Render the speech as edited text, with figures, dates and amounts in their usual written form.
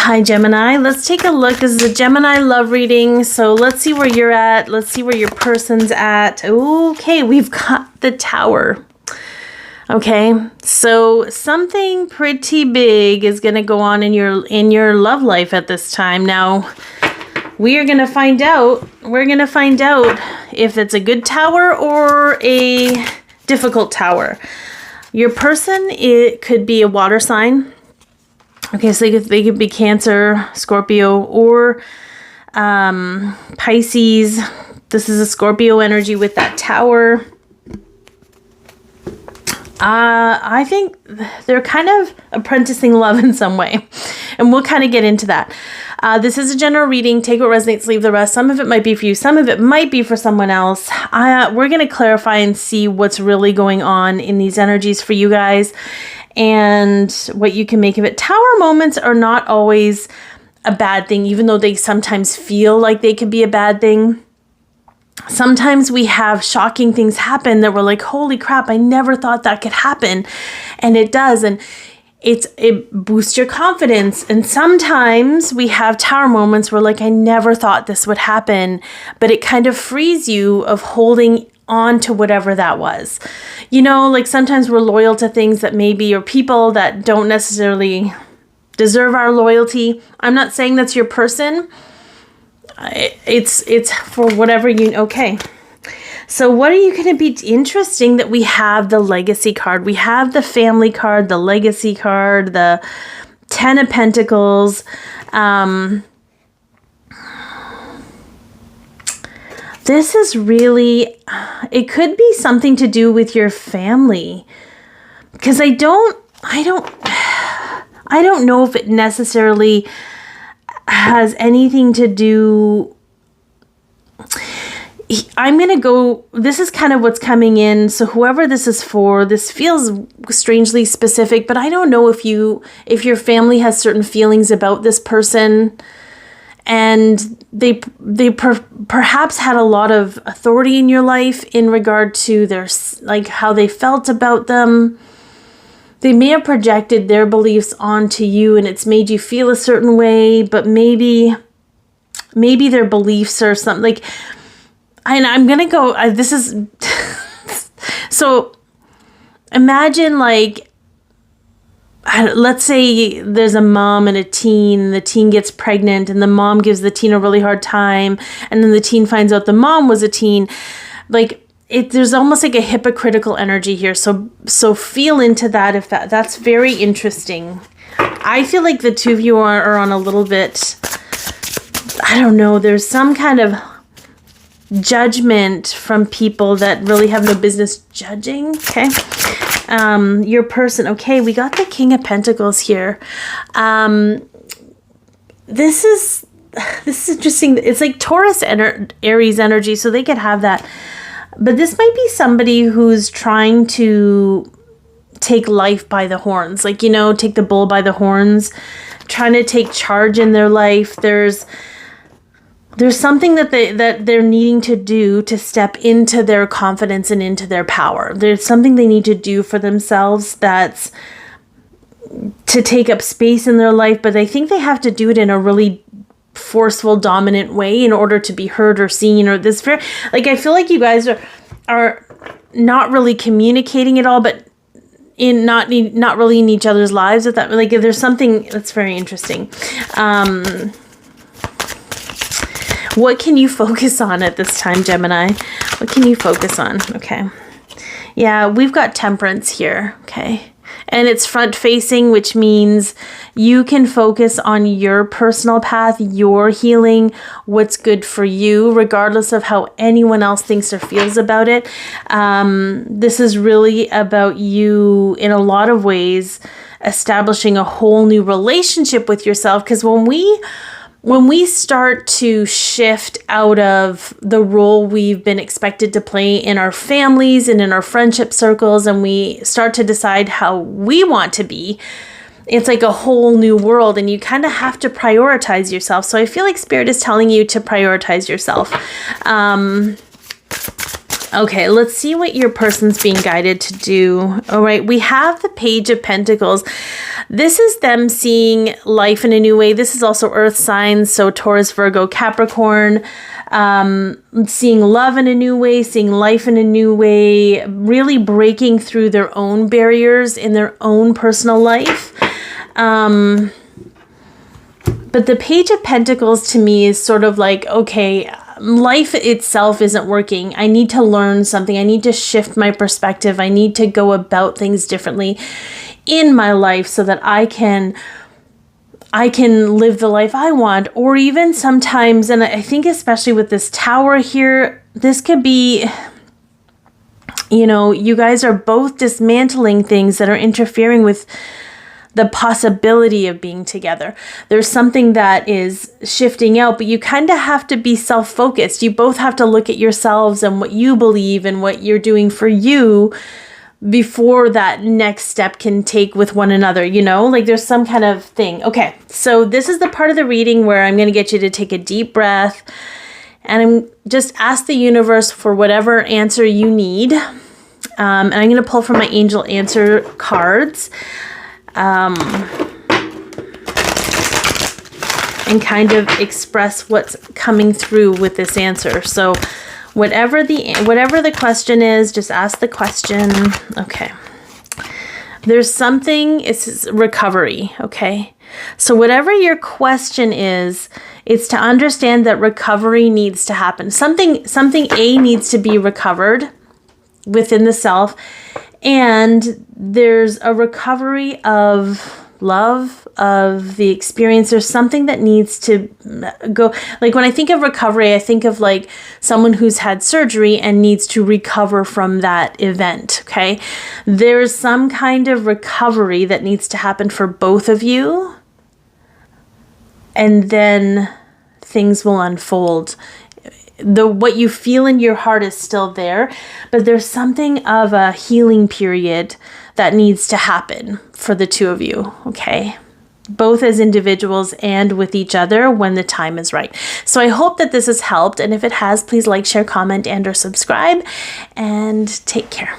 Hi, Gemini. Let's take a look. This is a Gemini love reading. So let's see where you're at. Let's see where your person's at. Okay, we've got the Tower. Okay, so something pretty big is going to go on in your love life at this time. Now, we are going to find out. We're going to find out if it's a good tower or a difficult tower. Your person, it could be a water sign. Okay, so they could be Cancer, Scorpio, or Pisces. This is a Scorpio energy with that Tower. I think they're kind of apprenticing love in some way. And we'll kind of get into that. This is a general reading. Take what resonates, leave the rest. Some of it might be for you. Some of it might be for someone else. We're going to clarify and see what's really going on in these energies for you guys and what you can make of it. Tower moments are not always a bad thing, even though they sometimes feel like they could be a bad thing. Sometimes we have shocking things happen that we're like, holy crap, I never thought that could happen. And it does. And it boosts your confidence. And sometimes we have tower moments where like, I never thought this would happen, but it kind of frees you of holding on to whatever that was. You know, like sometimes we're loyal to things that maybe, or people that don't necessarily deserve our loyalty. I'm not saying that's your person. It's for whatever okay. So what are you going to be interesting that we have the legacy card? We have the family card, the legacy card, the 10 of Pentacles. This is really, it could be something to do with your family. Because I don't know if it necessarily has anything to do. I'm going to go, this is kind of what's coming in. So whoever this is for, this feels strangely specific, but I don't know if your family has certain feelings about this person and they perhaps had a lot of authority in your life in regard to their, like how they felt about them. They may have projected their beliefs onto you and it's made you feel a certain way, but maybe their beliefs are something like, and I'm going to go, this is, so imagine like, let's say there's a mom and a teen, the teen gets pregnant and the mom gives the teen a really hard time. And then the teen finds out the mom was a teen. Like there's almost like a hypocritical energy here. So feel into that if that's very interesting. I feel like the two of you are on a little bit, I don't know, there's some kind of judgment from people that really have no business judging. Okay. Your person. Okay. We got the King of Pentacles here. This is interesting. It's like Taurus Aries energy. So they could have that, but this might be somebody who's trying to take life by the horns, like, you know, take the bull by the horns, trying to take charge in their life. There's something that they're needing to do to step into their confidence and into their power. There's something they need to do for themselves that's to take up space in their life, but I think they have to do it in a really forceful, dominant way in order to be heard or seen, or this very, like, I feel like you guys are not really communicating at all, but not really in each other's lives with that. Like there's something that's very interesting. What can you focus on at this time, Gemini? What can you focus on? Okay. Yeah, we've got Temperance here. Okay. And it's front facing, which means you can focus on your personal path, your healing, what's good for you, regardless of how anyone else thinks or feels about it. This is really about you in a lot of ways establishing a whole new relationship with yourself. Because when we start to shift out of the role we've been expected to play in our families and in our friendship circles, and we start to decide how we want to be, it's like a whole new world, and you kind of have to prioritize yourself. So I feel like Spirit is telling you to prioritize yourself. Okay, let's see what your person's being guided to do. All right, we have the Page of Pentacles. This is them seeing life in a new way. This is also earth signs, so Taurus, Virgo, Capricorn. Seeing love in a new way, seeing life in a new way, really breaking through their own barriers in their own personal life. But the Page of Pentacles to me is sort of like, okay, life itself isn't working. I need to learn something. I need to shift my perspective. I need to go about things differently in my life so that I can live the life I want. Or even sometimes, and I think especially with this Tower here, this could be, you know, you guys are both dismantling things that are interfering with the possibility of being together. There's something that is shifting out, but you kind of have to be self-focused. You both have to look at yourselves and what you believe and what you're doing for you before that next step can take with one another, you know, like there's some kind of thing. Okay, so this is the part of the reading where I'm going to get you to take a deep breath and I'm just ask the universe for whatever answer you need. And I'm going to pull from my angel answer cards. And kind of express what's coming through with this answer. So whatever the question is, just ask the question. Okay. There's something, it's recovery, okay? So whatever your question is, it's to understand that recovery needs to happen. Something A needs to be recovered within the self. And there's a recovery of love, of the experience. There's something that needs to go. Like when I think of recovery, I think of like someone who's had surgery and needs to recover from that event, okay? There's some kind of recovery that needs to happen for both of you. And then things will unfold. What you feel in your heart is still there, but there's something of a healing period that needs to happen for the two of you, okay? Both as individuals and with each other when the time is right. So I hope that this has helped, and if it has, please like, share, comment, and or subscribe, and take care.